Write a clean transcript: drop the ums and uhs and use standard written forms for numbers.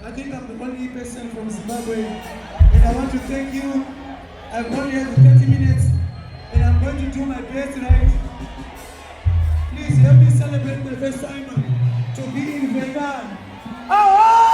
I think I'm the only person from Zimbabwe, and I want to thank you. I've only had 30 minutes, and I'm going to do my best tonight. Please help me celebrate my first time to be in Vegan. Oh!